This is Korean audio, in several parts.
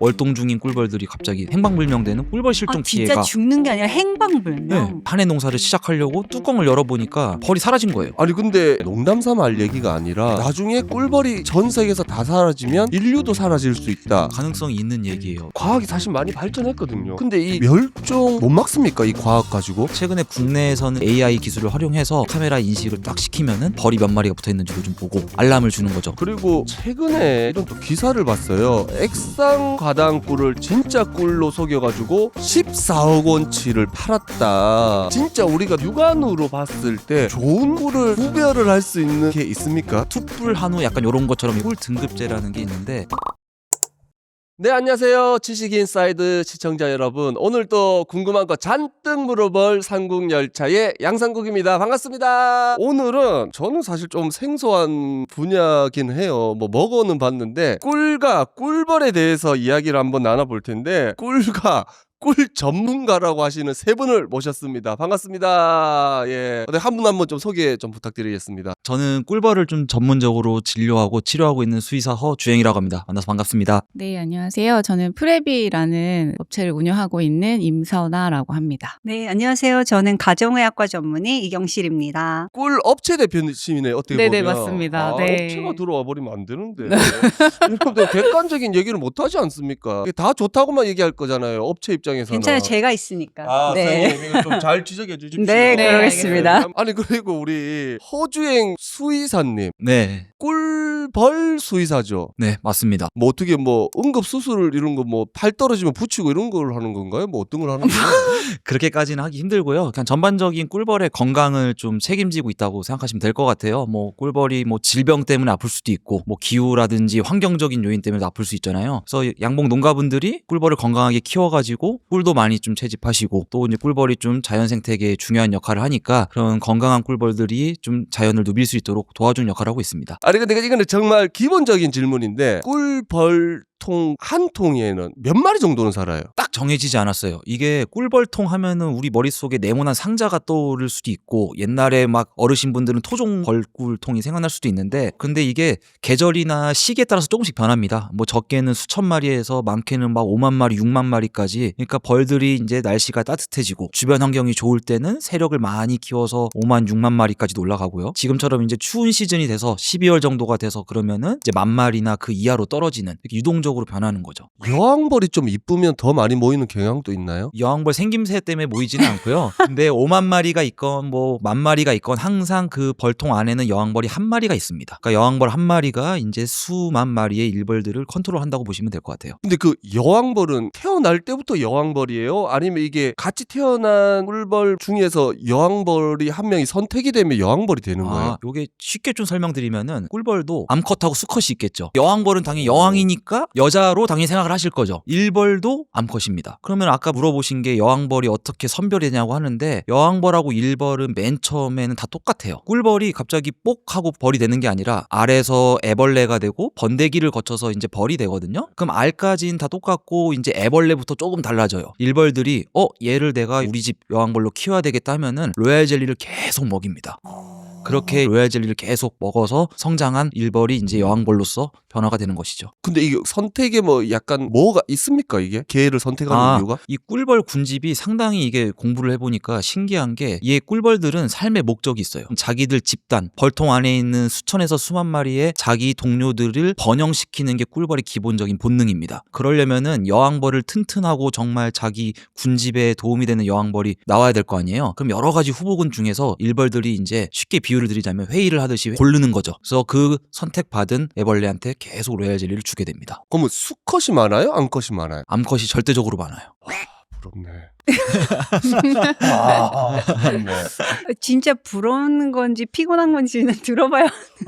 월동 중인 꿀벌들이 갑자기 행방불명되는 꿀벌 실종 진짜 피해가 죽는 게 아니라 행방불명. 한해 농사를 시작하려고 뚜껑을 열어보니까 벌이 사라진 거예요. 아니 근데 농담삼아 할 얘기가 아니라 나중에 꿀벌이 전 세계에서 다 사라지면 인류도 사라질 수 있다. 가능성이 있는 얘기예요. 과학이 사실 많이 발전했거든요. 근데 이 멸종 못 막습니까? 이 과학 가지고? 최근에 국내에서는 AI 기술을 활용해서 카메라 인식을 딱 시키면은 벌이 몇 마리가 붙어있는지도 좀 보고 알람을 주는 거죠. 그리고 최근에 이런 또 기사를 봤어요. 액상 가당 꿀을 진짜 꿀로 속여가지고 14억 원치를 팔았다. 진짜 우리가 육안으로 봤을 때 좋은 꿀을 구별을 할 수 있는 게 있습니까? 툭불 한우 약간 요런 것처럼 꿀 등급제라는 게 있는데 네, 안녕하세요. 지식인사이드 시청자 여러분. 오늘 또 궁금한 거 잔뜩 물어볼 삼국열차의 양상국입니다. 반갑습니다. 오늘은 저는 사실 좀 생소한 분야긴 해요. 뭐 먹어는 봤는데 꿀과 꿀벌에 대해서 이야기를 한번 나눠볼 텐데 꿀과 꿀 전문가라고 하시는 세 분을 모셨습니다. 반갑습니다. 예. 한 분 한 분 좀 소개 좀 부탁드리겠습니다. 저는 꿀벌을 좀 전문적으로 진료하고 치료하고 있는 수의사 허주행이라고 합니다. 만나서 반갑습니다. 네, 안녕하세요. 저는 프레비라는 업체를 운영하고 있는 임선아라고 합니다. 네, 안녕하세요. 저는 가정의학과 전문의 이경실입니다. 꿀 업체 대표님이네 어떻게 네네, 보면. 맞습니다. 네. 업체가 들어와 버리면 안 되는데. 여러분들 객관적인 얘기를 못 하지 않습니까? 다 좋다고만 얘기할 거잖아요. 업체 입장에서는. 괜찮아요. 제가 있으니까. 선생님 이거 좀 잘 지적해 주십시오. 네, 네, 그러겠습니다. 아니 그리고 우리 허주행 수의사님 네, 꿀벌 수의사죠. 네 맞습니다. 뭐 어떻게 뭐 응급 수술 이런 거 뭐 팔 떨어지면 붙이고 이런 걸 하는 건가요? 뭐 어떤 걸 하는 거예요? 그렇게까지는 하기 힘들고요. 그냥 전반적인 꿀벌의 건강을 좀 책임지고 있다고 생각하시면 될 것 같아요. 뭐 꿀벌이 뭐 질병 때문에 아플 수도 있고 뭐 기후라든지 환경적인 요인 때문에 아플 수 있잖아요. 그래서 양봉 농가분들이 꿀벌을 건강하게 키워가지고 꿀도 많이 좀 채집하시고 또 이제 꿀벌이 좀 자연 생태계에 중요한 역할을 하니까 그런 건강한 꿀벌들이 좀 자연을 누빌 수 있도록 도와주는 역할을 하고 있습니다. 아니 근데 이거는 정말 기본적인 질문인데 꿀벌 통 한 통에는 몇 마리 정도는 살아요? 딱 정해지지 않았어요. 이게 꿀벌통 하면은 우리 머릿속에 네모난 상자가 떠오를 수도 있고 옛날에 막 어르신분들은 토종 벌꿀통이 생각날 수도 있는데 근데 이게 계절이나 시기에 따라서 조금씩 변합니다. 뭐 적게는 수천 마리에서 많게는 막 5만 마리, 6만 마리까지. 그러니까 벌들이 이제 날씨가 따뜻해지고 주변 환경이 좋을 때는 세력을 많이 키워서 5만, 6만 마리까지도 올라가고요. 지금처럼 이제 추운 시즌이 돼서 12월 정도가 돼서 그러면은 이제 만 마리나 그 이하로 떨어지는 이렇게 유동적으로 변하는 거죠. 여왕벌이 좀 이쁘면 더 많이 모이는 경향도 있나요? 여왕벌 생김새 때문에 모이지는 않고요. 근데 5만 마리가 있건 뭐 만 마리가 있건 항상 그 벌통 안에는 여왕벌이 한 마리가 있습니다. 그러니까 여왕벌 한 마리가 이제 수만 마리의 일벌들을 컨트롤한다고 보시면 될 것 같아요. 근데 그 여왕벌은 태어날 때부터 여왕벌이에요? 아니면 이게 같이 태어난 꿀벌 중에서 여왕벌이 한 명이 선택이 되면 여왕벌이 되는 거예요? 요게 쉽게 좀 설명드리면은 꿀벌도 암컷하고 수컷이 있겠죠. 여왕벌은 당연히 여왕이니까 여자로 당연히 생각을 하실 거죠. 일벌도 암컷입니다. 그러면 아까 물어보신 게 여왕벌이 어떻게 선별되냐고 하는데 여왕벌하고 일벌은 맨 처음에는 다 똑같아요. 꿀벌이 갑자기 뽁 하고 벌이 되는 게 아니라 알에서 애벌레가 되고 번데기를 거쳐서 이제 벌이 되거든요. 그럼 알까지는 다 똑같고 이제 애벌레부터 조금 달라져요. 일벌들이 얘를 내가 우리 집 여왕벌로 키워야 되겠다 하면은 로얄 젤리를 계속 먹입니다. 그렇게 로얄 젤리를 계속 먹어서 성장한 일벌이 이제 여왕벌로서 변화가 되는 것이죠. 근데 이게 선택에 뭐 약간 뭐가 있습니까 이게? 개를 선택하는 이유가? 이 꿀벌 군집이 상당히 이게 공부를 해보니까 신기한 게 이 꿀벌들은 삶의 목적이 있어요. 자기들 집단, 벌통 안에 있는 수천에서 수만 마리의 자기 동료들을 번영시키는 게 꿀벌의 기본적인 본능입니다. 그러려면은 여왕벌을 튼튼하고 정말 자기 군집에 도움이 되는 여왕벌이 나와야 될 거 아니에요. 그럼 여러 가지 후보군 중에서 일벌들이 이제 쉽게 비유를 드리자면 회의를 하듯이 고르는 거죠. 그래서 그 선택받은 애벌레한테 계속 로얄 젤리를 주게 됩니다. 그러면 수컷이 많아요? 암컷이 많아요? 암컷이 절대적으로 많아요. 부럽네. 네. 진짜 부러운 건지 피곤한 건지는 들어봐야.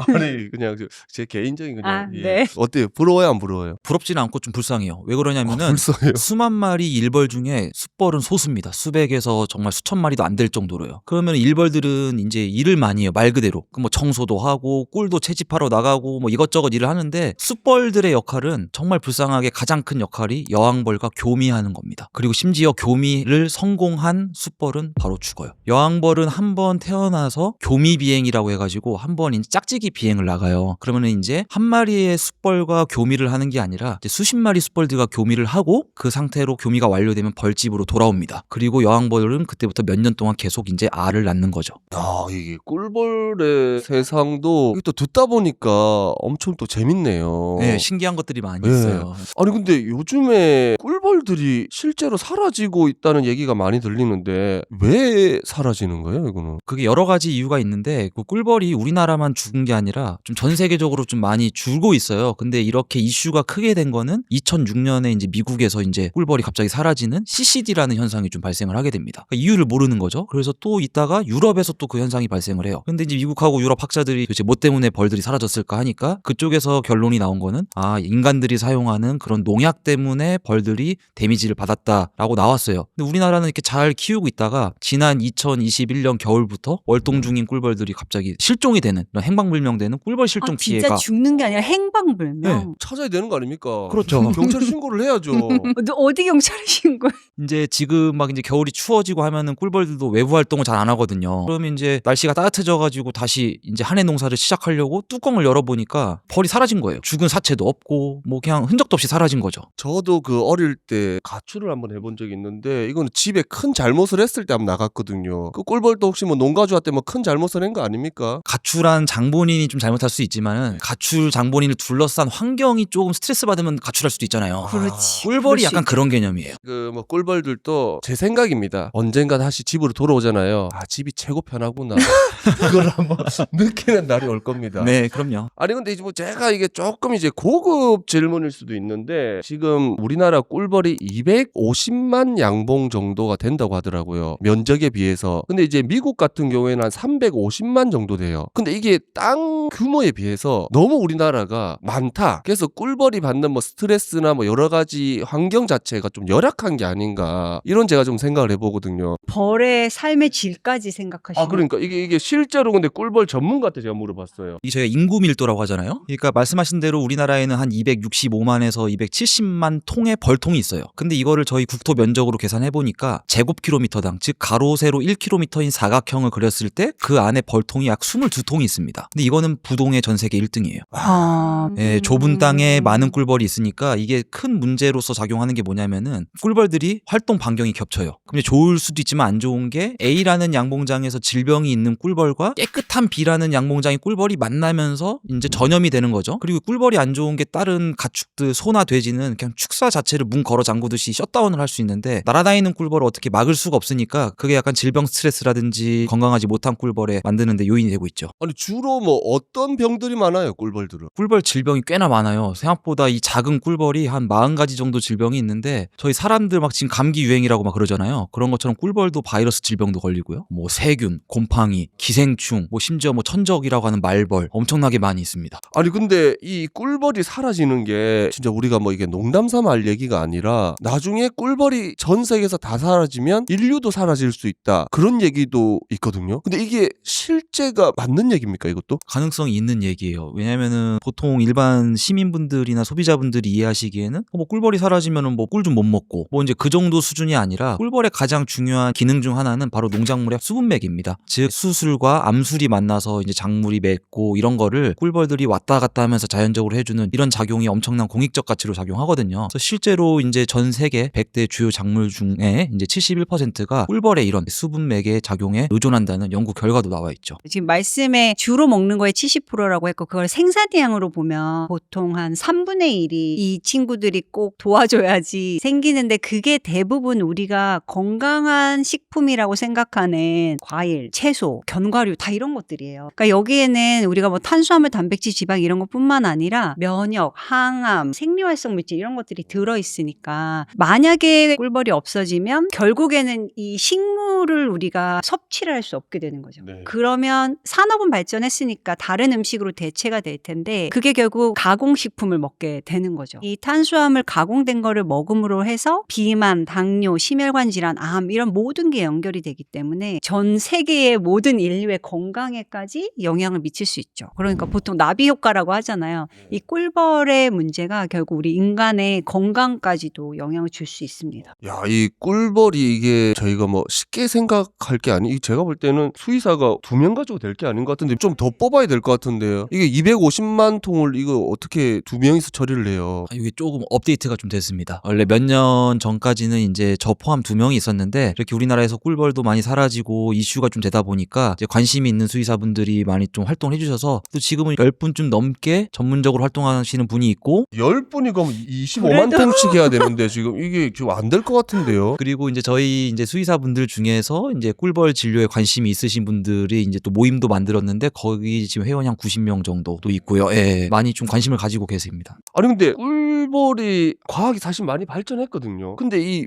아니 그냥 제 개인적인 그냥 아, 네. 어때요? 부러워요 안 부러워요? 부럽지는 않고 좀 불쌍해요. 왜 그러냐면은 불쌍해요. 수만 마리 일벌 중에 숫벌은 소수입니다. 수백에서 정말 수천 마리도 안 될 정도로요. 그러면 일벌들은 이제 일을 많이 해요. 말 그대로. 뭐 청소도 하고 꿀도 채집하러 나가고 뭐 이것저것 일을 하는데 숫벌들의 역할은 정말 불쌍하게 가장 큰 역할이 여왕벌과 교미하는 겁니다. 그리고 심지어 교미를 비행을 성공한 숫벌은 바로 죽어요. 여왕벌은 한번 태어나서 교미 비행이라고 해가지고 한번 이제 짝짓기 비행을 나가요. 그러면은 이제 한 마리의 숫벌과 교미를 하는 게 아니라 이제 수십 마리 숫벌들과 교미를 하고 그 상태로 교미가 완료되면 벌집으로 돌아옵니다. 그리고 여왕벌은 그때부터 몇 년 동안 계속 이제 알을 낳는 거죠. 야, 이게 꿀벌의 세상도 이게 또 듣다 보니까 엄청 또 재밌네요. 네, 신기한 것들이 많이 네. 있어요. 아니 근데 요즘에 꿀벌들이 실제로 사라지고 있다는 얘기가 많이 들리는데 왜 사라지는 거예요, 이거는? 그게 여러 가지 이유가 있는데 그 꿀벌이 우리나라만 죽은 게 아니라 좀 전 세계적으로 좀 많이 줄고 있어요. 근데 이렇게 이슈가 크게 된 거는 2006년에 이제 미국에서 이제 꿀벌이 갑자기 사라지는 CCD라는 현상이 좀 발생을 하게 됩니다. 그러니까 이유를 모르는 거죠. 그래서 또 있다가 유럽에서 또 그 현상이 발생을 해요. 근데 이제 미국하고 유럽 학자들이 도대체 뭐 때문에 벌들이 사라졌을까 하니까 그쪽에서 결론이 나온 거는 인간들이 사용하는 그런 농약 때문에 벌들이 데미지를 받았다라고 나왔어요. 근데 우리나라는 이렇게 잘 키우고 있다가 지난 2021년 겨울부터 월동 중인 꿀벌들이 갑자기 실종이 되는 이런 행방불명되는 꿀벌 실종 진짜 피해가 죽는 게 아니라 행방불명. 네. 찾아야 되는 거 아닙니까? 그렇죠. 경찰 신고를 해야죠. 너 어디 경찰에 신고해? 이제 지금 막 이제 겨울이 추워지고 하면은 꿀벌들도 외부 활동을 잘 안 하거든요. 그러면 이제 날씨가 따뜻해져가지고 다시 이제 한해 농사를 시작하려고 뚜껑을 열어보니까 벌이 사라진 거예요. 죽은 사체도 없고 뭐 그냥 흔적도 없이 사라진 거죠. 저도 그 어릴 때 가출을 한번 해본 적이 있는데 이거는 집에 큰 잘못을 했을 때 한번 나갔거든요. 그 꿀벌도 혹시 뭐 농가주한테 뭐 큰 잘못을 한 거 아닙니까? 가출한 장본인이 좀 잘못할 수 있지만은 가출 장본인을 둘러싼 환경이 조금 스트레스 받으면 가출할 수도 있잖아요. 그렇지. 꿀벌이 그럴 수 약간 있죠. 그런 개념이에요. 그 뭐 꿀벌들도 제 생각입니다. 언젠가 다시 집으로 돌아오잖아요. 집이 최고 편하구나. 그걸 한번 느끼는 날이 올 겁니다. 네, 그럼요. 아니 근데 이제 뭐 제가 이게 조금 이제 고급 질문일 수도 있는데 지금 우리나라 꿀벌이 250만 양봉 정도가 된다고 하더라고요. 면적에 비해서. 근데 이제 미국 같은 경우에는 한 350만 정도 돼요. 근데 이게 땅 규모에 비해서 너무 우리나라가 많다. 그래서 꿀벌이 받는 뭐 스트레스나 뭐 여러 가지 환경 자체가 좀 열악한 게 아닌가. 이런 제가 좀 생각을 해보거든요. 벌의 삶의 질까지 생각하시면 그러니까 이게 실제로 근데 꿀벌 전문가한테 제가 물어봤어요. 이 저희가 인구 밀도라고 하잖아요. 그러니까 말씀하신 대로 우리나라에는 한 265만에서 270만 통의 벌통이 있어요. 근데 이거를 저희 국토 면적으로 계산해 보니까 제곱킬로미터당 즉 가로 세로 1km인 사각형을 그렸을 때 그 안에 벌통이 약 22통이 있습니다. 근데 이거는 부동의 전 세계 1등이에요. 예, 좁은 땅에 많은 꿀벌이 있으니까 이게 큰 문제로서 작용하는 게 뭐냐면은 꿀벌들이 활동 반경이 겹쳐요. 근데 좋을 수도 있지만 안 좋은 게 A라는 양봉장에서 질병이 있는 꿀벌과 깨끗한 B라는 양봉장의 꿀벌이 만나면서 이제 전염이 되는 거죠. 그리고 꿀벌이 안 좋은 게 다른 가축들 소나 돼지는 그냥 축사 자체를 문 걸어 잠그듯이 셧다운을 할 수 있는데 날아다니는 꿀벌을 어떻게 막을 수가 없으니까 그게 약간 질병 스트레스라든지 건강하지 못한 꿀벌에 만드는 데 요인이 되고 있죠. 아니 주로 뭐 어떤 병들이 많아요, 꿀벌들은? 꿀벌 질병이 꽤나 많아요. 생각보다 이 작은 꿀벌이 한 40가지 정도 질병이 있는데 저희 사람들 막 지금 감기 유행이라고 막 그러잖아요. 그런 것처럼 꿀벌도 바이러스 질병도 걸리고요. 뭐 세균, 곰팡이, 기생충, 뭐 심지어 뭐 천적이라고 하는 말벌 엄청나게 많이 있습니다. 아니 근데 이 꿀벌이 사라지는 게 진짜 우리가 뭐 이게 농담삼아 할 얘기가 아니라 나중에 꿀벌이 전 세계에서 다 사라지면 인류도 사라질 수 있다. 그런 얘기도 있거든요. 근데 이게 실제가 맞는 얘기입니까, 이것도? 가능성이 있는 얘기예요. 왜냐면은 보통 일반 시민분들이나 소비자분들이 이해하시기에는 뭐 꿀벌이 사라지면은 뭐 꿀 좀 못 먹고 뭐 이제 그 정도 수준이 아니라 꿀벌의 가장 중요한 기능 중 하나는 바로 농작물의 수분맥입니다. 즉 수술과 암술이 만나서 이제 작물이 맺고 이런 거를 꿀벌들이 왔다 갔다 하면서 자연적으로 해주는 이런 작용이 엄청난 공익적 가치로 작용하거든요. 그래서 실제로 이제 전 세계 100대 주요 작물 중에 이제 71%가 꿀벌의 이런 수분맥의 작용에 의존한다는 연구 결과도 나와 있죠. 지금 말씀에 주로 먹는 거에 70%라고 했고 그걸 생산량으로 보면 보통 한 3분의 1이 이 친구들이 꼭 도와줘야지 생기는데 그게 대부분 우리가 건강한 식품이라고 생각하는 과일, 채소, 견과류 다 이런 것들이에요. 그러니까 여기에는 우리가 뭐 탄수화물, 단백질, 지방 이런 것뿐만 아니라 면역, 항암, 생리활성 물질 이런 것들이 들어있으니까 만약에 꿀벌이 없어지면 결국에는 이 식물을 우리가 섭취를 할 수 없게 되는 거죠. 네. 그러면 산업은 발전했으니까 다른 음식으로 대체가 될 텐데 그게 결국 가공식품을 먹게 되는 거죠. 이 탄수화물 가공된 거를 먹음으로 해서 비만, 당뇨, 심혈관 질환, 암 이런 모든 게 연결이 되기 때문에 전 세계의 모든 인류의 건강에까지 영향을 미칠 수 있죠. 그러니까 보통 나비 효과라고 하잖아요. 이 꿀벌의 문제가 결국 우리 인간의 건강까지도 영향을 줄 수 있습니다. 야, 이 꿀벌이 이게 저희가 뭐 쉽게 생각할 게 아니, 제가 볼 때는 수의사가 2명 가지고 될 게 아닌 것 같은데 좀 더 뽑아야 될 것 같은데요. 이게 250만 통을 이거 어떻게 2명이서 처리를 해요? 이게 조금 업데이트가 좀 됐습니다. 원래 몇 년 전까지는 이제 저 포함 2명이 있었는데 이렇게 우리나라에서 꿀벌도 많이 사라지고 이슈가 좀 되다 보니까 이제 관심이 있는 수의사분들이 많이 좀 활동을 해주셔서 또 지금은 10분 좀 넘게 전문적으로 활동하시는 분이 있고 10분이 그럼 25만 통씩 해야 되는데 지금 이게 좀 안 될 것 같은데요. 그리고 이제 저희 이제 수의사분들 중에서 이제 꿀벌 진료에 관심이 있으신 분들이 이제 또 모임도 만들었는데 거기 지금 회원이 한 90명 정도도 있고요. 예, 많이 좀 관심을 가지고 계십니다. 아니 근데 꿀벌이 과학이 사실 많이 발전했거든요. 근데 이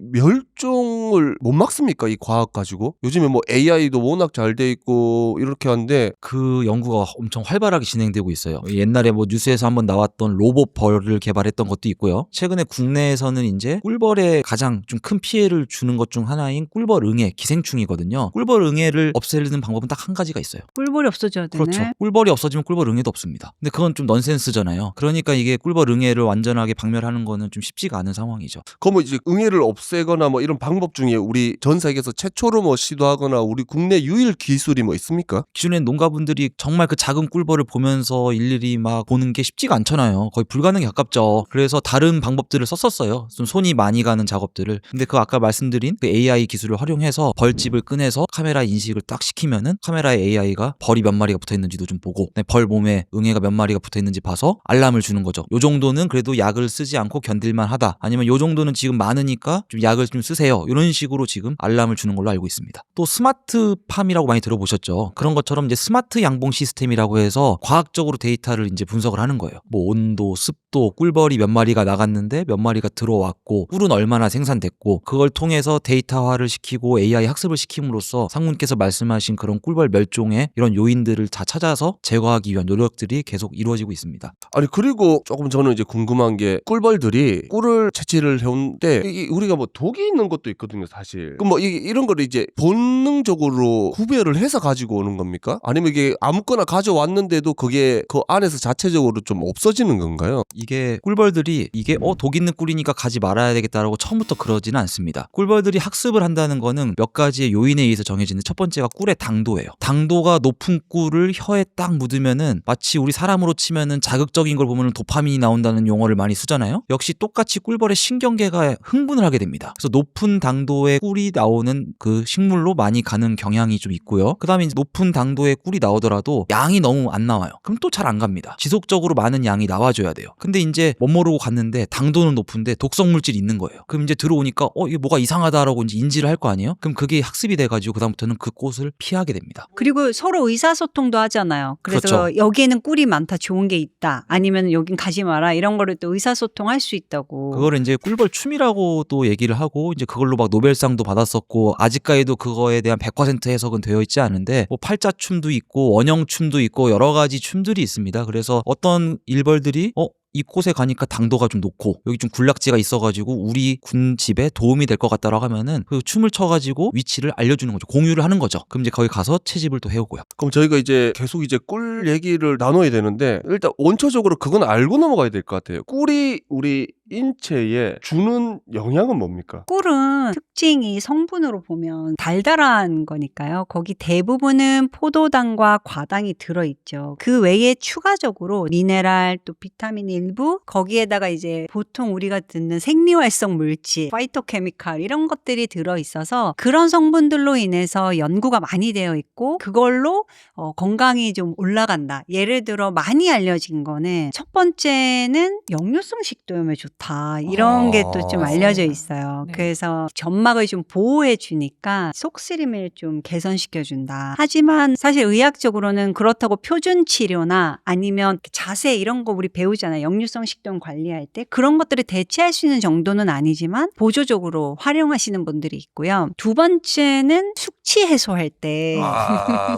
멸종을 못 막습니까? 이 과학 가지고? 요즘에 뭐 AI도 워낙 잘 돼 있고 이렇게 하는데 그 연구가 엄청 활발하게 진행되고 있어요. 옛날에 뭐 뉴스에서 한번 나왔던 로봇 벌을 개발했던 것도 있고요. 최근에 국내에서는 이제 꿀벌에 가장 좀 큰 피해를 주는 것 중 하나인 꿀벌 응애, 기생충이거든요. 꿀벌 응애를 없애는 방법은 딱 한 가지가 있어요. 꿀벌이 없어져야 되네. 그렇죠. 꿀벌이 없어지면 꿀벌 응애도 없습니다. 근데 그건 좀 넌센스잖아요. 그러니까 이게 꿀벌 응애를 완전하게 박멸하는 거는 좀 쉽지가 않은 상황이죠. 그러면 이제 응애를 없애거나 뭐 이런 방법 중에 우리 전 세계에서 최초로 뭐 시도하거나 우리 국내 유일 기술이 뭐 있습니까? 기존엔 농가분들이 정말 그 작은 꿀벌을 보면서 일일이 막 보는 게 쉽지가 않잖아요. 거의 불가능에 가깝죠. 그래서 다른 방법들을 썼었어요. 좀 손이 많이 가는 작업들을. 근데 그 아까 말씀드린 그 AI 기술을 활용해서 벌집을 꺼내서 카메라 인식을 딱 시키면은 카메라에 AI가 벌이 몇 마리가 붙어 있는지도 좀 보고 벌 몸에 응애가 몇 마리가 붙어 있는지 봐서 알람을 주는 거죠. 요 정도는 그래도 약을 쓰지 않고 견딜만 하다. 아니면 요 정도는 지금 많으니까 좀 약을 좀 쓰세요. 이런 식으로 지금 알람을 주는 걸로 알고 있습니다. 또 스마트팜이라고 많이 들어보셨죠. 그런 것처럼 이제 스마트 양봉 시스템이라고 해서 과학적으로 데이터를 이제 분석을 하는 거예요. 뭐 온도, 습도, 꿀벌이 몇 마리가 나갔는데 몇 마리가 들어왔고 꿀은 얼마나 생산됐고 그걸 통해서 데이터화를 시키고 AI 학습을 시킴으로써 상무님께서 말씀하신 그런 꿀벌 멸종의 이런 요인들을 다 찾아서 제거하기 위한 노력들이 계속 이루어지고 있습니다. 아니 그리고 조금 저는 이제 궁금한 게 꿀벌들이 꿀을 채취를 해오는데 이게 우리가 뭐 독이 있는 것도 있거든요 사실. 그럼 뭐 이런 거를 이제 본능적으로 구별을 해서 가지고 오는 겁니까? 아니면 이게 아무거나 가져왔는데도 그게 그 안에서 자체적으로 좀 없어지는 건가요? 이게 꿀벌들이 이게 독 있는 꿀이니까 가지 말아야 되겠다라고 처음부터 그러지는 않습니다. 꿀벌들이 학습을 한다는 거는 몇 가지의 요인에 의해서 정해지는데 첫 번째가 꿀의 당도예요. 당도가 높은 꿀을 혀에 딱 묻으면은 마치 우리 사람으로 치면은 자극적인 걸 보면은 도파민이 나온다는 용어를 많이 쓰잖아요. 역시 똑같이 꿀벌의 신경계가 흥분을 하게 됩니다. 그래서 높은 당도의 꿀이 나오는 그 식물로 많이 가는 경향이 좀 있고요. 그 다음에 높은 당도의 꿀이 나오더라도 양이 너무 안 나와요. 그럼 또 잘 안 갑니다. 지속적으로 많은 양이 나와줘야 돼요. 근데 이제 못 모르고 갔는데 당도는 높은데 독성 물질이 있는 거예요. 그럼 이제 들어오니까 이게 뭐가 이상하다라고 이제 인지를 할 거 아니에요? 그럼 그게 학습이 돼가지고 그다음부터는 그 꽃을 피하게 됩니다. 그리고 서로 의사소통도 하잖아요. 그래서 그렇죠. 여기에는 꿀이 많다, 좋은 게 있다. 아니면 여긴 가지 마라. 이런 거를 또 의사소통할 수 있다고. 그거를 이제 꿀벌 춤이라고 또 얘기를 하고 이제 그걸로 막 노벨상도 받았었고 아직까지도 그거에 대한 100% 해석은 되어 있지 않은데 뭐 팔자춤도 있고 원형춤도 있고 여러 가지 춤들이 있습니다. 그래서 어떤 일벌들이 이 꽃에 가니까 당도가 좀 높고 여기 좀 군락지가 있어가지고 우리 군집에 도움이 될 것 같다라고 하면은 그 춤을 춰가지고 위치를 알려주는 거죠. 공유를 하는 거죠. 그럼 이제 거기 가서 채집을 또 해오고요. 그럼 저희가 이제 계속 이제 꿀 얘기를 나눠야 되는데 일단 원초적으로 그건 알고 넘어가야 될 것 같아요. 꿀이 우리 인체에 주는 영향은 뭡니까? 꿀은 특징이 성분으로 보면 달달한 거니까요. 거기 대부분은 포도당과 과당이 들어있죠. 그 외에 추가적으로 미네랄 또 비타민 일부 거기에다가 이제 보통 우리가 듣는 생리활성 물질, 파이토케미칼 이런 것들이 들어있어서 그런 성분들로 인해서 연구가 많이 되어 있고 그걸로 건강이 좀 올라간다. 예를 들어 많이 알려진 거는 첫 번째는 역류성 식도염에 좋다. 이런 게 또 좀 알려져 있어요. 네. 그래서 점막을 좀 보호해 주니까 속쓰림을 좀 개선시켜 준다. 하지만 사실 의학적으로는 그렇다고 표준 치료나 아니면 자세 이런 거 우리 배우잖아요. 역류성 식도염 관리할 때 그런 것들을 대체할 수 있는 정도는 아니지만 보조적으로 활용하시는 분들이 있고요. 두 번째는 숙취 해소할 때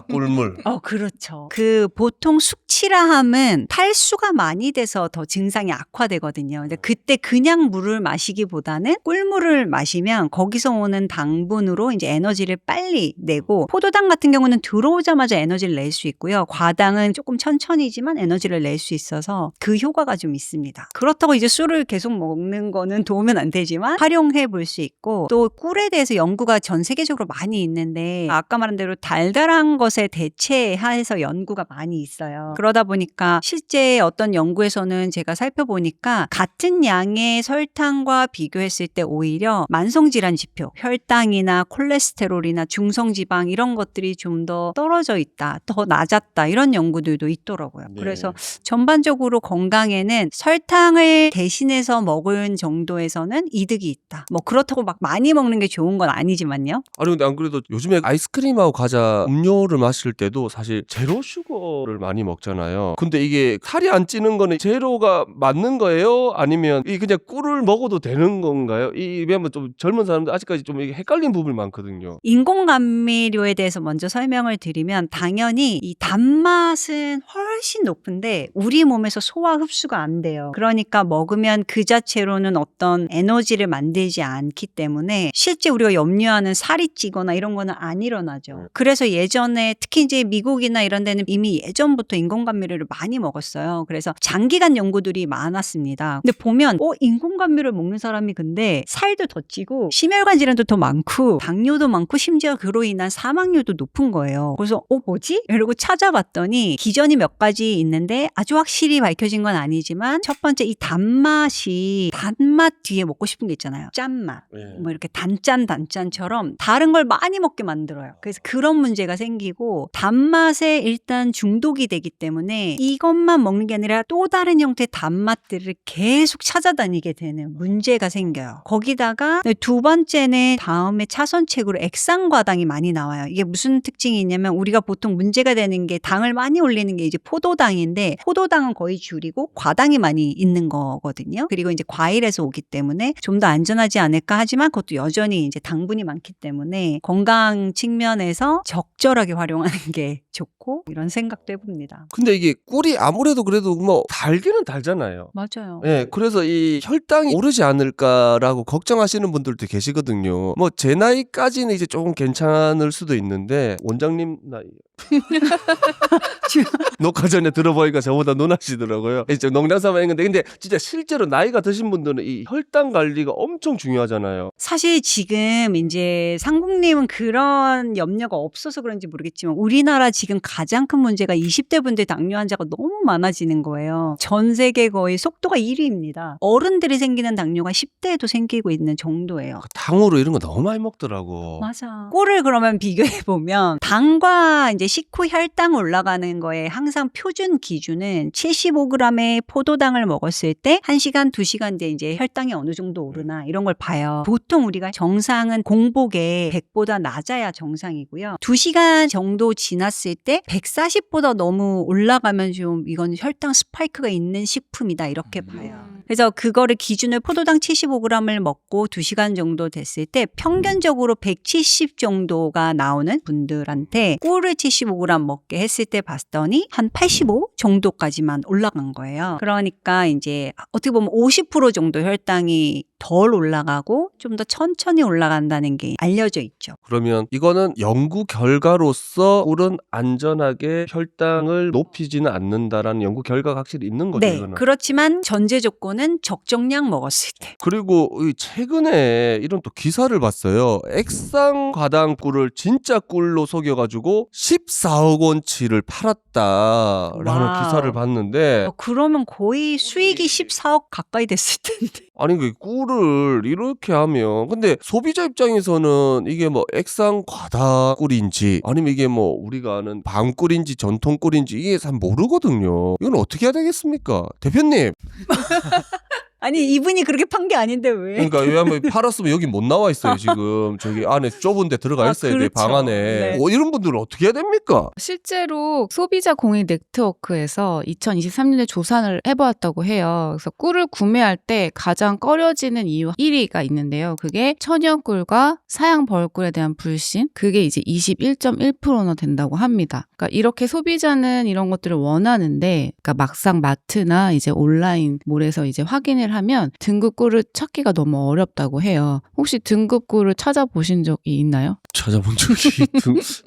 꿀물. 그렇죠. 보통 숙취라 함은 탈수가 많이 돼서 더 증상이 악화되거든요. 근데 그때 그때 그냥 물을 마시기보다는 꿀물을 마시면 거기서 오는 당분으로 이제 에너지를 빨리 내고, 포도당 같은 경우는 들어오자마자 에너지를 낼 수 있고요. 과당은 조금 천천히지만 에너지를 낼 수 있어서 그 효과가 좀 있습니다. 그렇다고 이제 술을 계속 먹는 거는 도움은 안 되지만 활용해 볼 수 있고, 또 꿀에 대해서 연구가 전 세계적으로 많이 있는데 아까 말한 대로 달달한 것에 대체해서 연구가 많이 있어요. 그러다 보니까 실제 어떤 연구에서는 제가 살펴보니까 같은 양의 설탕과 비교했을 때 오히려 만성질환 지표, 혈당이나 콜레스테롤이나 중성지방 이런 것들이 좀 더 떨어져 있다, 더 낮았다, 이런 연구들도 있더라고요. 네. 그래서 전반적으로 건강에는 설탕을 대신해서 먹은 정도에서는 이득이 있다. 뭐 그렇다고 막 많이 먹는 게 좋은 건 아니지만요. 아니 근데 안 그래도 요즘에 아이스크림하고 과자 음료를 마실 때도 사실 제로 슈거를 많이 먹잖아요. 근데 이게 살이 안 찌는 거는 제로가 맞는 거예요? 아니면 이 그냥 꿀을 먹어도 되는 건가요? 이 왜냐면 좀 젊은 사람들 아직까지 좀 이게 헷갈리는 부분이 많거든요. 인공감미료에 대해서 먼저 설명을 드리면, 당연히 이 단맛은 훨씬 높은데 우리 몸에서 소화 흡수가 안 돼요. 그러니까 먹으면 그 자체로는 어떤 에너지를 만들지 않기 때문에 실제 우리가 염려하는 살이 찌거나 이런 거는 안 일어나죠. 그래서 예전에 특히 이제 미국이나 이런 데는 이미 예전부터 인공감미료를 많이 먹었어요. 그래서 장기간 연구들이 많았습니다. 근데 보면 인공감미료를 먹는 사람이 근데 살도 더 찌고 심혈관 질환도 더 많고 당뇨도 많고 심지어 그로 인한 사망률도 높은 거예요. 그래서 뭐지? 이러고 찾아봤더니 기전이 몇 가지 있는데 아주 확실히 밝혀진 건 아니지만, 첫 번째 이 단맛이, 단맛 뒤에 먹고 싶은 게 있잖아요. 짠맛. 뭐 이렇게 단짠처럼 다른 걸 많이 먹게 만들어요. 그래서 그런 문제가 생기고, 단맛에 일단 중독이 되기 때문에 이것만 먹는 게 아니라 또 다른 형태의 단맛들을 계속 찾아다니게 되는 문제가 생겨요. 거기다가 두 번째는 다음에 차선책으로 액상과당이 많이 나와요. 이게 무슨 특징이 있냐면, 우리가 보통 문제가 되는 게 당을 많이 올리는 게 이제 포도당인데, 포도당은 거의 줄이고 과당이 많이 있는 거거든요. 그리고 이제 과일에서 오기 때문에 좀 더 안전하지 않을까 하지만 그것도 여전히 이제 당분이 많기 때문에 건강 측면에서 적절하게 활용하는 게 좋고, 이런 생각도 해봅니다. 근데 이게 꿀이 아무래도 그래도 뭐 달기는 달잖아요. 맞아요. 네, 그래서 이 혈당이 오르지 않을까라고 걱정하시는 분들도 계시거든요. 뭐 제 나이까지는 이제 조금 괜찮을 수도 있는데, 원장님 나이 녹화 전에 들어보니까 저보다 논하시더라고요. 이제 농담삼아 했는데, 근데 진짜 실제로 나이가 드신 분들은 이 혈당 관리가 엄청 중요하잖아요. 사실 지금 이제 상국님은 그런 염려가 없어서 그런지 모르겠지만, 우리나라 지금 가장 큰 문제가 20대 분들 당뇨 환자가 너무 많아지는 거예요. 전 세계 거의 속도가 1위입니다. 어른들이 생기는 당뇨가 10대에도 생기고 있는 정도예요. 당으로 이런 거 너무 많이 먹더라고. 맞아. 꿀을 그러면 비교해 보면, 당과 이제 식후 혈당 올라가는 거에 항상 표준 기준은 75g의 포도당을 먹었을 때 1시간, 2시간 뒤에 이제 혈당이 어느 정도 오르나 이런 걸 봐요. 보통 우리가 정상은 공복에 100보다 낮아야 정상이고요. 2시간 정도 지났을 때 140보다 너무 올라가면 좀 이건 혈당 스파이크가 있는 식품이다, 이렇게 봐요. 그래서 그거를 기준을 포도당 75g을 먹고 2시간 정도 됐을 때 평균적으로 170 정도가 나오는 분들한테 꿀을 75g 먹게 했을 때 봤더니 한 85 정도까지만 올라간 거예요. 그러니까 이제 어떻게 보면 50% 정도 혈당이 덜 올라가고 좀 더 천천히 올라간다는 게 알려져 있죠. 그러면 이거는 연구 결과로서 꿀은 안전하게 혈당을 높이지는 않는다라는 연구 결과가 확실히 있는 거죠. 네, 이거는. 그렇지만 전제 조건은 적정량 먹었을 때. 그리고 최근에 이런 또 기사를 봤어요. 액상과당 꿀을 진짜 꿀로 속여가지고 14억 원치를 팔았다라는 와우. 기사를 봤는데, 그러면 거의 수익이 14억 가까이 됐을 텐데. 아니 그 꿀을 이렇게 하면, 근데 소비자 입장에서는 이게 뭐 액상과당 꿀인지 아니면 이게 뭐 우리가 아는 밤꿀인지 전통꿀인지 이게 잘 모르거든요. 이건 어떻게 해야 되겠습니까, 대표님? 아니 이분이 그렇게 판 게 아닌데 왜? 그러니까 왜냐면 팔았으면 여기 못 나와 있어요. 지금 저기 안에 좁은 데 들어가 있어야 돼. 그렇죠. 방 안에. 네. 이런 분들은 어떻게 해야 됩니까? 실제로 소비자 공익 네트워크에서 2023년에 조사를 해보았다고 해요. 그래서 꿀을 구매할 때 가장 꺼려지는 이유 1위가 있는데요. 그게 천연꿀과 사양 벌꿀에 대한 불신, 그게 이제 21.1%나 된다고 합니다. 그러니까 이렇게 소비자는 이런 것들을 원하는데, 그러니까 막상 마트나 이제 온라인 몰에서 이제 확인을 하면 등급 꿀을 찾기가 너무 어렵다고 해요. 혹시 등급 꿀을 찾아보신 적이 있나요? 찾아본 적이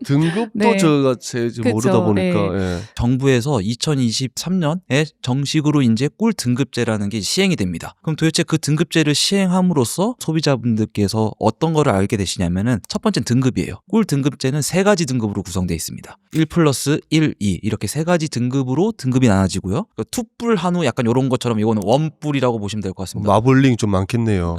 등급도 네. 제가 모르다 보니까 예. 정부에서 2023년에 정식으로 이제 꿀 등급제라는 게 시행이 됩니다. 그럼 도대체 그 등급제를 시행함으로써 소비자분들께서 어떤 거를 알게 되시냐면은 첫 번째는 등급이에요. 꿀 등급제는 3가지 등급으로 구성되어 있습니다. 1 플러스 1, 2 이렇게 3가지 등급으로 등급이 나눠지고요. 투뿔, 한우 약간 이런 것처럼 이거는 원뿔이라고 보시면 될 것 같습니다. 마블링 좀 많겠네요.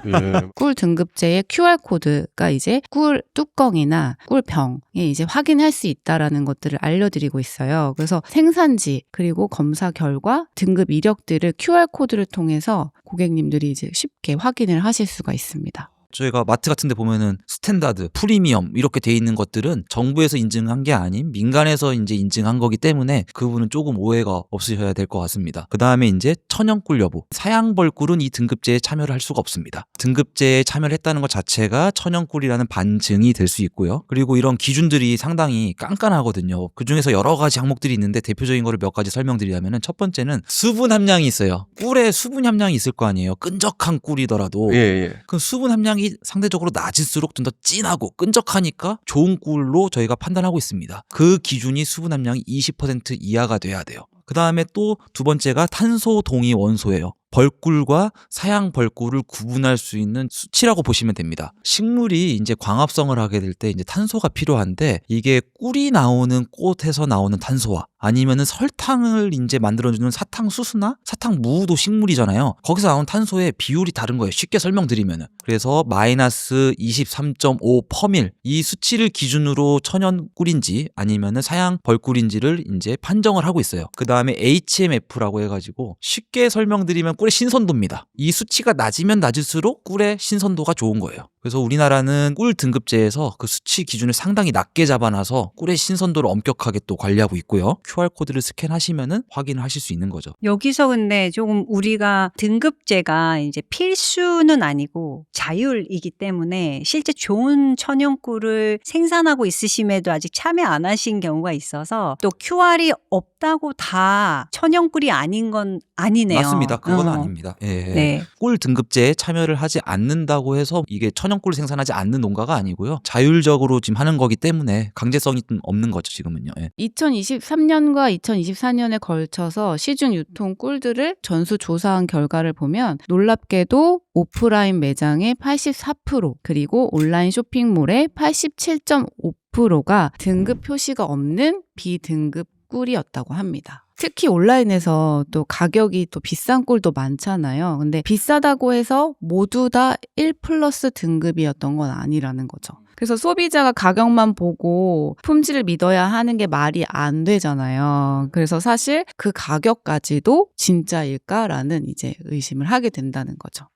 예. 꿀 등급제의 QR코드가 이제 꿀 뚜껑이나 꿀병에 이제 확인할 수 있다라는 것들을 알려드리고 있어요. 그래서 생산지 그리고 검사 결과 등급 이력들을 QR코드를 통해서 고객님들이 이제 쉽게 확인을 하실 수가 있습니다. 저희가 마트 같은 데 보면은 스탠다드, 프리미엄 이렇게 돼 있는 것들은 정부에서 인증한 게 아닌 민간에서 이제 인증한 거기 때문에 그 부분은 조금 오해가 없으셔야 될 것 같습니다. 그 다음에 이제 천연꿀 여부, 사양벌꿀은 이 등급제에 참여를 할 수가 없습니다. 등급제에 참여를 했다는 것 자체가 천연꿀이라는 반증이 될 수 있고요. 그리고 이런 기준들이 상당히 깐깐하거든요. 그 중에서 여러 가지 항목들이 있는데 대표적인 거를 몇 가지 설명드리자면은 첫 번째는 수분 함량이 있어요. 꿀에 수분 함량이 있을 거 아니에요. 끈적한 꿀이더라도. 예. 그 수분 함량이 상대적으로 낮을수록 좀 더 진하고 끈적하니까 좋은 꿀로 저희가 판단하고 있습니다. 그 기준이 수분 함량이 20% 이하가 돼야 돼요. 그 다음에 또 두 번째가 탄소 동위 원소예요. 벌꿀과 사양 벌꿀을 구분할 수 있는 수치라고 보시면 됩니다. 식물이 이제 광합성을 하게 될 때 이제 탄소가 필요한데 이게 꿀이 나오는 꽃에서 나오는 탄소와 아니면은 설탕을 이제 만들어주는 사탕수수나 사탕무도 식물이잖아요. 거기서 나오는 탄소의 비율이 다른 거예요. 쉽게 설명드리면은. 그래서 마이너스 23.5 퍼밀 이 수치를 기준으로 천연 꿀인지 아니면은 사양 벌꿀인지를 이제 판정을 하고 있어요. 그 다음에 HMF라고 해가지고 쉽게 설명드리면 꿀의 신선도입니다. 이 수치가 낮으면 낮을수록 꿀의 신선도가 좋은 거예요. 그래서 우리나라는 꿀 등급제에서 그 수치 기준을 상당히 낮게 잡아놔서 꿀의 신선도를 엄격하게 또 관리하고 있고요. QR코드를 스캔하시면은 확인을 하실 수 있는 거죠. 여기서 근데 조금 우리가 등급제가 이제 필수는 아니고 자율이기 때문에 실제 좋은 천연꿀을 생산하고 있으심에도 아직 참여 안 하신 경우가 있어서 또 QR이 없다고 다 천연꿀이 아닌 건 아니네요. 맞습니다. 그건 아닙니다. 예. 네. 꿀 등급제에 참여를 하지 않는다고 해서 이게 천연꿀을 생산하지 않는 농가가 아니고요. 자율적으로 지금 하는 거기 때문에 강제성이 좀 없는 거죠, 지금은요. 예. 2023년과 2024년에 걸쳐서 시중 유통 꿀들을 전수 조사한 결과를 보면 놀랍게도 오프라인 매장의 84% 그리고 온라인 쇼핑몰의 87.5%가 등급 표시가 없는 비등급 꿀이었다고 합니다. 특히 온라인에서 또 가격이 또 비싼 꿀도 많잖아요. 근데 비싸다고 해서 모두 다 1 플러스 등급이었던 건 아니라는 거죠. 그래서 소비자가 가격만 보고 품질을 믿어야 하는 게 말이 안 되잖아요. 그래서 사실 그 가격까지도 진짜일까라는 이제 의심을 하게 된다는 거죠.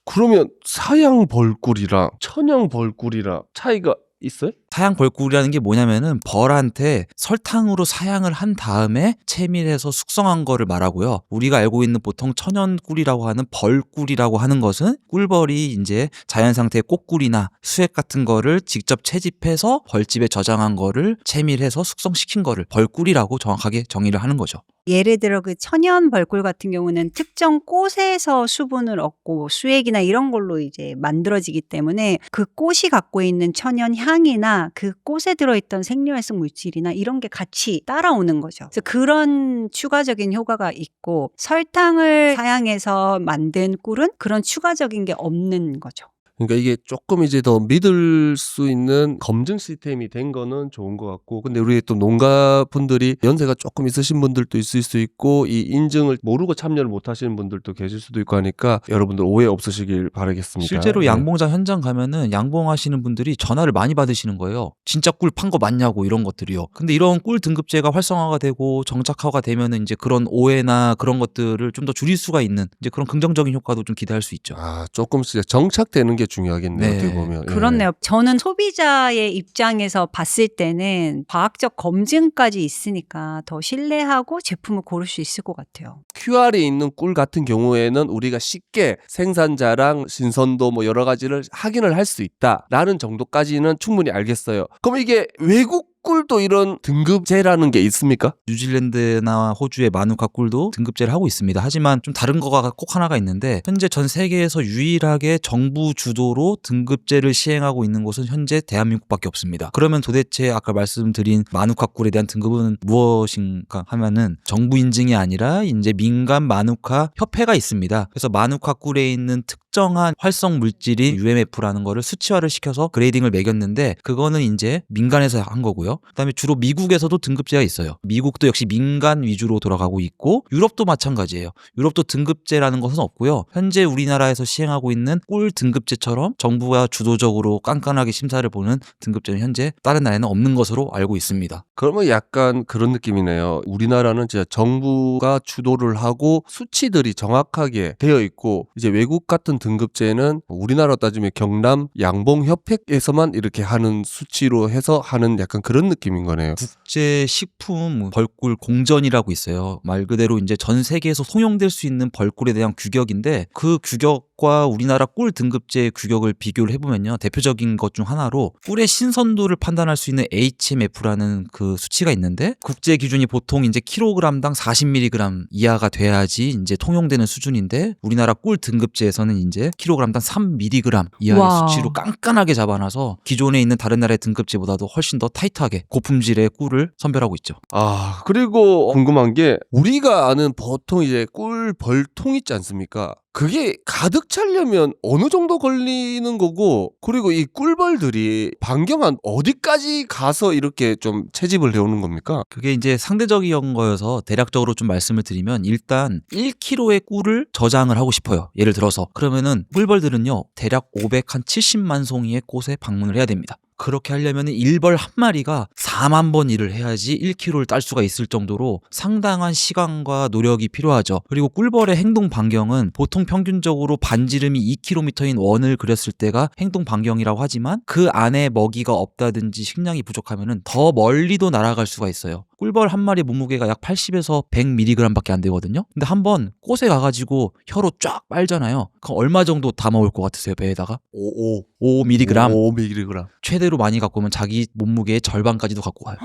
그러면 사양 벌꿀이랑 천연 벌꿀이랑 차이가 있어요? 사양 벌꿀이라는 게 뭐냐면은 벌한테 설탕으로 사양을 한 다음에 채밀해서 숙성한 거를 말하고요. 우리가 알고 있는 보통 천연 꿀이라고 하는 벌꿀이라고 하는 것은 꿀벌이 이제 자연 상태의 꽃꿀이나 수액 같은 거를 직접 채집해서 벌집에 저장한 거를 채밀해서 숙성시킨 거를 벌꿀이라고 정확하게 정의를 하는 거죠. 예를 들어 그 천연 벌꿀 같은 경우는 특정 꽃에서 수분을 얻고 수액이나 이런 걸로 이제 만들어지기 때문에 그 꽃이 갖고 있는 천연 향이나 그 꽃에 들어있던 생리활성 물질이나 이런 게 같이 따라오는 거죠. 그래서 그런 추가적인 효과가 있고 설탕을 사양해서 만든 꿀은 그런 추가적인 게 없는 거죠. 그러니까 이게 조금 이제 더 믿을 수 있는 검증 시스템이 된 거는 좋은 것 같고, 근데 우리 또 농가분들이 연세가 조금 있으신 분들도 있을 수 있고 이 인증을 모르고 참여를 못 하시는 분들도 계실 수도 있고 하니까 여러분들 오해 없으시길 바라겠습니다. 실제로 네. 양봉장 현장 가면은 양봉하시는 분들이 전화를 많이 받으시는 거예요. 진짜 꿀 판 거 맞냐고 이런 것들이요. 근데 이런 꿀 등급제가 활성화가 되고 정착화가 되면은 이제 그런 오해나 그런 것들을 좀 더 줄일 수가 있는 이제 그런 긍정적인 효과도 좀 기대할 수 있죠. 조금씩 정착되는 게 중요하겠네요. 네. 어떻게 보면. 그렇네요. 저는 소비자의 입장에서 봤을 때는 과학적 검증까지 있으니까 더 신뢰하고 제품을 고를 수 있을 것 같아요. QR이 있는 꿀 같은 경우에는 우리가 쉽게 생산자랑 신선도 뭐 여러 가지를 확인을 할 수 있다라는 정도까지는 충분히 알겠어요. 그럼 이게 외국 꿀도 이런 등급제라는 게 있습니까? 뉴질랜드나 호주의 마누카 꿀도 등급제를 하고 있습니다. 하지만 좀 다른 거가 꼭 하나가 있는데 현재 전 세계에서 유일하게 정부 주도로 등급제를 시행하고 있는 곳은 현재 대한민국밖에 없습니다. 그러면 도대체 아까 말씀드린 마누카 꿀에 대한 등급은 무엇인가 하면은 정부 인증이 아니라 이제 민간 마누카 협회가 있습니다. 그래서 마누카 꿀에 있는 특정한 활성 물질인 UMF라는 거를 수치화를 시켜서 그레이딩을 매겼는데 그거는 이제 민간에서 한 거고요. 그다음에 주로 미국에서도 등급제가 있어요. 미국도 역시 민간 위주로 돌아가고 있고 유럽도 마찬가지예요. 유럽도 등급제라는 것은 없고요. 현재 우리나라에서 시행하고 있는 꿀 등급제처럼 정부가 주도적으로 깐깐하게 심사를 보는 등급제는 현재 다른 나라에는 없는 것으로 알고 있습니다. 그러면 약간 그런 느낌이네요. 우리나라는 진짜 정부가 주도를 하고 수치들이 정확하게 되어 있고 이제 외국 같은 등급제는 우리나라 따지면 경남 양봉협회에서만 이렇게 하는 수치로 해서 하는 약간 그런 느낌인 거네요. 국제 식품 벌꿀 공전이라고 있어요. 말 그대로 이제 전 세계에서 통용될 수 있는 벌꿀에 대한 규격인데 그 규격과 우리나라 꿀 등급제의 규격을 비교를 해보면요. 대표적인 것 중 하나로 꿀의 신선도를 판단할 수 있는 HMF라는 그 수치가 있는데 국제 기준이 보통 이제 킬로그램당 40mg 이하가 돼야지 이제 통용되는 수준인데 우리나라 꿀 등급제에서는 이제 킬로그램당 3mg 이하의 와. 수치로 깐깐하게 잡아놔서 기존에 있는 다른 나라의 등급제보다도 훨씬 더 타이트하게 고품질의 꿀을 선별하고 있죠. 아, 그리고 궁금한 게 우리가 아는 보통 이제 꿀 벌통 있지 않습니까? 그게 가득 차려면 어느 정도 걸리는 거고 그리고 이 꿀벌들이 반경한 어디까지 가서 이렇게 좀 채집을 해오는 겁니까? 그게 이제 상대적인 거여서 대략적으로 좀 말씀을 드리면 일단 1kg의 꿀을 저장을 하고 싶어요. 예를 들어서 그러면은 꿀벌들은요 대략 570만 송이의 꽃에 방문을 해야 됩니다. 그렇게 하려면 1벌 한 마리가 4만 번 일을 해야지 1kg를 딸 수가 있을 정도로 상당한 시간과 노력이 필요하죠. 그리고 꿀벌의 행동 반경은 보통 평균적으로 반지름이 2km인 원을 그렸을 때가 행동 반경이라고 하지만 그 안에 먹이가 없다든지 식량이 부족하면 더 멀리도 날아갈 수가 있어요. 꿀벌 한 마리 몸무게가 약 80에서 100mg밖에 안 되거든요. 근데 한번 꽃에 가가지고 혀로 쫙 빨잖아요. 그럼 얼마 정도 담아올 것 같으세요? 배에다가? 5mg. 5mg. 최대로 많이 갖고 오면 자기 몸무게의 절반까지도 갖고 가요.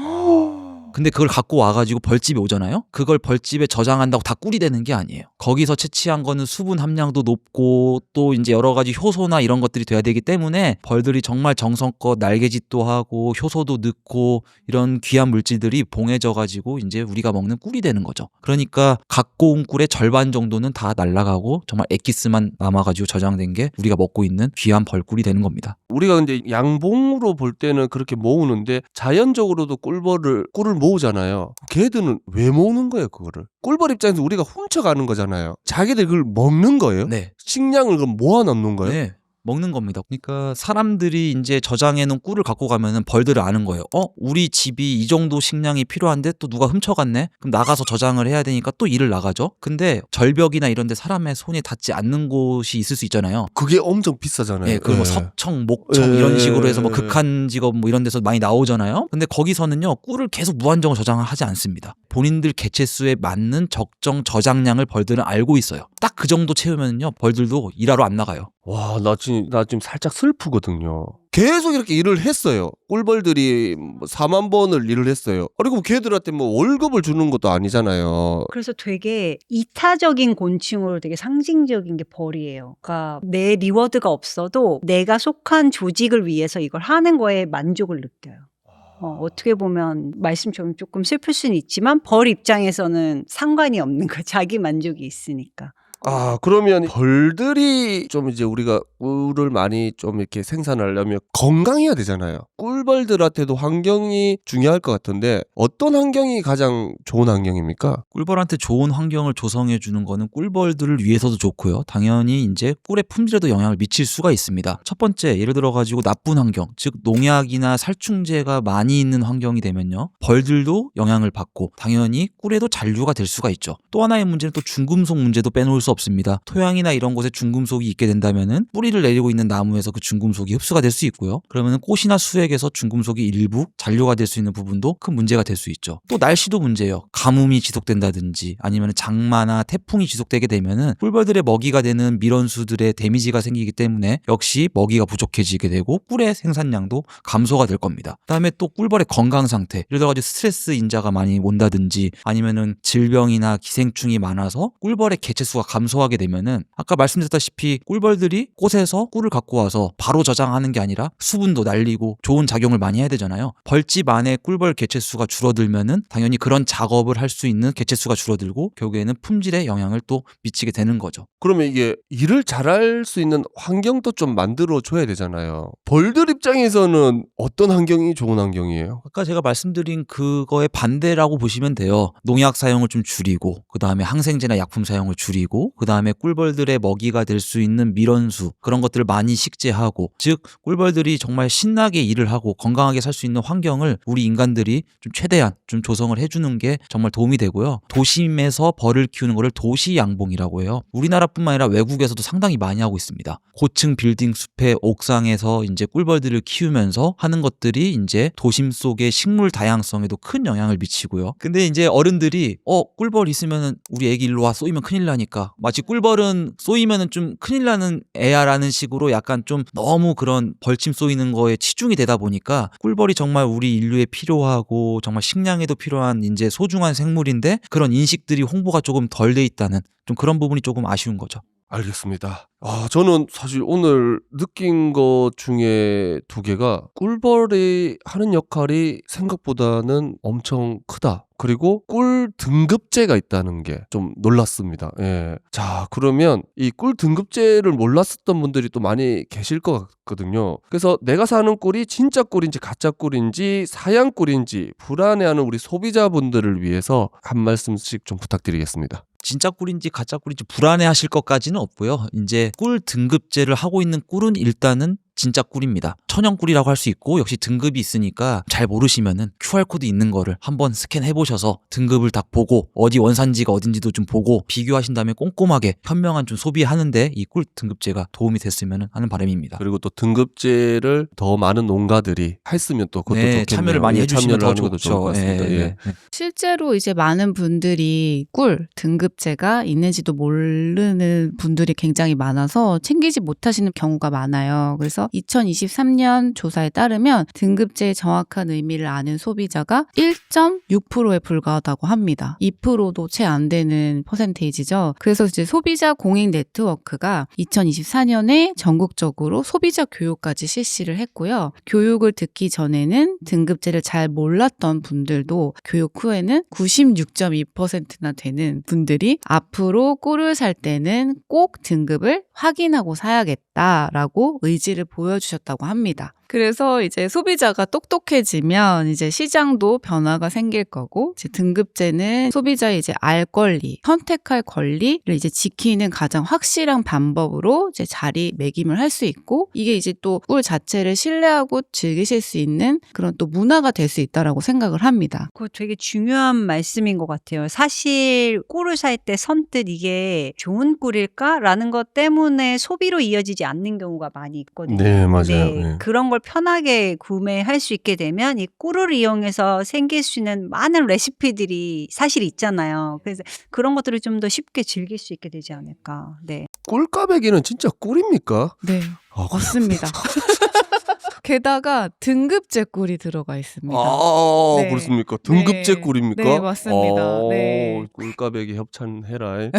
근데 그걸 갖고 와가지고 벌집에 오잖아요. 그걸 벌집에 저장한다고 다 꿀이 되는 게 아니에요. 거기서 채취한 거는 수분 함량도 높고 또 이제 여러 가지 효소나 이런 것들이 돼야 되기 때문에 벌들이 정말 정성껏 날개짓도 하고 효소도 넣고 이런 귀한 물질들이 봉해져가지고 이제 우리가 먹는 꿀이 되는 거죠. 그러니까 갖고 온 꿀의 절반 정도는 다 날아가고 정말 엑기스만 남아가지고 저장된 게 우리가 먹고 있는 귀한 벌꿀이 되는 겁니다. 우리가 근데 양봉으로 볼 때는 그렇게 모으는데 자연적으로도 꿀을 모으잖아요. 걔들은 왜 모으는 거예요, 그거를? 꿀벌 입장에서 우리가 훔쳐가는 거잖아요. 자기들 그걸 먹는 거예요? 네. 식량을 그럼 모아놓는 거예요? 네. 먹는 겁니다. 그러니까 사람들이 이제 저장해놓은 꿀을 갖고 가면은 벌들을 아는 거예요. 우리 집이 이 정도 식량이 필요한데 또 누가 훔쳐갔네? 그럼 나가서 저장을 해야 되니까 또 일을 나가죠. 근데 절벽이나 이런 데 사람의 손이 닿지 않는 곳이 있을 수 있잖아요. 그게 엄청 비싸잖아요. 예, 그 뭐 석청, 목청 이런 식으로 해서 뭐 극한 직업 뭐 이런 데서 많이 나오잖아요. 근데 거기서는요 꿀을 계속 무한정으로 저장을 하지 않습니다. 본인들 개체수에 맞는 적정 저장량을 벌들은 알고 있어요. 딱 그 정도 채우면요 벌들도 일하러 안 나가요. 와, 나 지금 살짝 슬프거든요. 계속 이렇게 일을 했어요. 꿀벌들이 4만 번을 일을 했어요. 그리고 걔들한테 뭐 월급을 주는 것도 아니잖아요. 그래서 되게 이타적인 곤충으로 되게 상징적인 게 벌이에요. 그러니까 내 리워드가 없어도 내가 속한 조직을 위해서 이걸 하는 거에 만족을 느껴요. 어떻게 보면 말씀처럼 조금 슬플 수는 있지만 벌 입장에서는 상관이 없는 거예요. 자기 만족이 있으니까. 아, 그러면 벌들이 좀 이제 우리가 꿀을 많이 좀 이렇게 생산하려면 건강해야 되잖아요. 꿀벌들한테도 환경이 중요할 것 같은데 어떤 환경이 가장 좋은 환경입니까? 꿀벌한테 좋은 환경을 조성해 주는 거는 꿀벌들을 위해서도 좋고요. 당연히 이제 꿀의 품질에도 영향을 미칠 수가 있습니다. 첫 번째, 예를 들어 가지고 나쁜 환경, 즉 농약이나 살충제가 많이 있는 환경이 되면요. 벌들도 영향을 받고 당연히 꿀에도 잔류가 될 수가 있죠. 또 하나의 문제는 또 중금속 문제도 빼놓을 수 수 없습니다. 토양이나 이런 곳에 중금속이 있게 된다면은 뿌리를 내리고 있는 나무에서 그 중금속이 흡수가 될 수 있고요. 그러면은 꽃이나 수액에서 중금속이 일부 잔류가 될 수 있는 부분도 큰 문제가 될 수 있죠. 또 날씨도 문제예요. 가뭄이 지속된다든지 아니면 장마나 태풍이 지속되게 되면은 꿀벌들의 먹이가 되는 밀원수들의 데미지가 생기기 때문에 역시 먹이가 부족해지게 되고 꿀의 생산량도 감소가 될 겁니다. 그다음에 또 꿀벌의 건강 상태, 예를 들어가지고 스트레스 인자가 많이 온다든지 아니면은 질병이나 기생충이 많아서 꿀벌의 개체수가 감소하게 되면은 아까 말씀드렸다시피 꿀벌들이 꽃에서 꿀을 갖고 와서 바로 저장하는 게 아니라 수분도 날리고 좋은 작용을 많이 해야 되잖아요. 벌집 안에 꿀벌 개체수가 줄어들면은 당연히 그런 작업을 할 수 있는 개체수가 줄어들고 결국에는 품질에 영향을 또 미치게 되는 거죠. 그러면 이게 일을 잘할 수 있는 환경도 좀 만들어 줘야 되잖아요. 벌들 입장에서는 어떤 환경이 좋은 환경이에요? 아까 제가 말씀드린 그거에 반대라고 보시면 돼요. 농약 사용을 좀 줄이고 그다음에 항생제나 약품 사용을 줄이고 그다음에 꿀벌들의 먹이가 될 수 있는 밀원수 그런 것들을 많이 식재하고 즉 꿀벌들이 정말 신나게 일을 하고 건강하게 살 수 있는 환경을 우리 인간들이 좀 최대한 좀 조성을 해주는 게 정말 도움이 되고요. 도심에서 벌을 키우는 거를 도시양봉이라고 해요. 우리나라뿐만 아니라 외국에서도 상당히 많이 하고 있습니다. 고층 빌딩 숲의 옥상에서 이제 꿀벌들을 키우면서 하는 것들이 이제 도심 속의 식물 다양성에도 큰 영향을 미치고요. 근데 이제 어른들이 꿀벌 있으면은 우리 애기 일로 와 쏘이면 큰일 나니까 마치 꿀벌은 쏘이면은 좀 큰일 나는 애야라는 식으로 약간 좀 너무 그런 벌침 쏘이는 거에 치중이 되다 보니까 꿀벌이 정말 우리 인류에 필요하고 정말 식량에도 필요한 이제 소중한 생물인데 그런 인식들이 홍보가 조금 덜 돼 있다는 좀 그런 부분이 조금 아쉬운 거죠. 알겠습니다. 저는 사실 오늘 느낀 것 중에 두 개가 꿀벌이 하는 역할이 생각보다는 엄청 크다. 그리고 꿀 등급제가 있다는 게 좀 놀랐습니다. 예. 자, 그러면 이 꿀 등급제를 몰랐었던 분들이 또 많이 계실 것 같거든요. 그래서 내가 사는 꿀이 진짜 꿀인지 가짜 꿀인지 사양 꿀인지 불안해하는 우리 소비자분들을 위해서 한 말씀씩 좀 부탁드리겠습니다. 진짜 꿀인지 가짜 꿀인지 불안해하실 것까지는 없고요. 이제 꿀 등급제를 하고 있는 꿀은 일단은 진짜 꿀입니다. 천연 꿀이라고 할 수 있고 역시 등급이 있으니까 잘 모르시면은 QR코드 있는 거를 한번 스캔해 보셔서 등급을 딱 보고 어디 원산지가 어딘지도 좀 보고 비교하신 다음에 꼼꼼하게 현명한 좀 소비하는데 이 꿀 등급제가 도움이 됐으면 하는 바람입니다. 그리고 또 등급제를 더 많은 농가들이 했으면 또 그것도 좋겠네요. 참여를 많이 해주시면 더 참여를 하는 것도 좋을 것 좋죠. 같습니다. 예. 실제로 이제 많은 분들이 꿀 등급제가 있는지도 모르는 분들이 굉장히 많아서 챙기지 못하시는 경우가 많아요. 그래서 2023년 조사에 따르면 등급제의 정확한 의미를 아는 소비자가 1.6%에 불과하다고 합니다. 2%도 채 안 되는 퍼센테이지죠. 그래서 이제 소비자 공익 네트워크가 2024년에 전국적으로 소비자 교육까지 실시를 했고요. 교육을 듣기 전에는 등급제를 잘 몰랐던 분들도 교육 후에는 96.2%나 되는 분들이 앞으로 꿀을 살 때는 꼭 등급을 확인하고 사야겠다라고 의지를 보여주셨다고 합니다. 그래서 이제 소비자가 똑똑해지면 이제 시장도 변화가 생길 거고, 이제 등급제는 소비자의 이제 알 권리, 선택할 권리를 이제 지키는 가장 확실한 방법으로 이제 자리매김을 할 수 있고, 이게 이제 또 꿀 자체를 신뢰하고 즐기실 수 있는 그런 또 문화가 될 수 있다라고 생각을 합니다. 그거 되게 중요한 말씀인 것 같아요. 사실 꿀을 살 때 선뜻 이게 좋은 꿀일까라는 것 때문에 소비로 이어지지 않는 경우가 많이 있거든요. 네, 맞아요. 근데 네. 그런 걸 편하게 구매할 수 있게 되면 이 꿀을 이용해서 생길 수 있는 많은 레시피들이 사실 있잖아요. 그래서 그런 것들을 좀 더 쉽게 즐길 수 있게 되지 않을까. 네. 꿀까베기는 진짜 꿀입니까? 네, 맞습니다. 게다가 등급제 꿀이 들어가 있습니다. 네. 그렇습니까? 등급제 네. 꿀입니까? 네, 맞습니다. 네. 꿀까베기 협찬해라.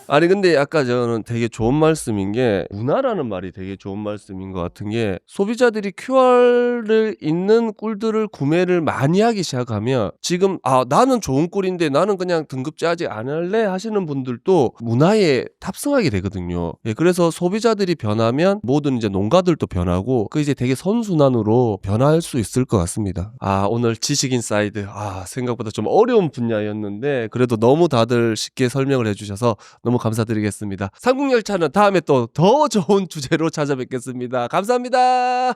아니 근데 아까 저는 되게 좋은 말씀인 게, 문화라는 말이 되게 좋은 말씀인 것 같은 게, 소비자들이 QR을 있는 꿀들을 구매를 많이 하기 시작하면 지금 나는 좋은 꿀인데 나는 그냥 등급제 하지 않을래 하시는 분들도 문화에 탑승하게 되거든요. 예, 그래서 소비자들이 변하면 모든 이제 농가들도 변하고 그 이제 되게 선순환으로 변할 수 있을 것 같습니다. 오늘 지식인사이드 생각보다 좀 어려운 분야였는데 그래도 너무 다들 쉽게 설명을 해주셔서 너무 감사드리겠습니다. 삼국열차는 다음에 또 더 좋은 주제로 찾아뵙겠습니다. 감사합니다.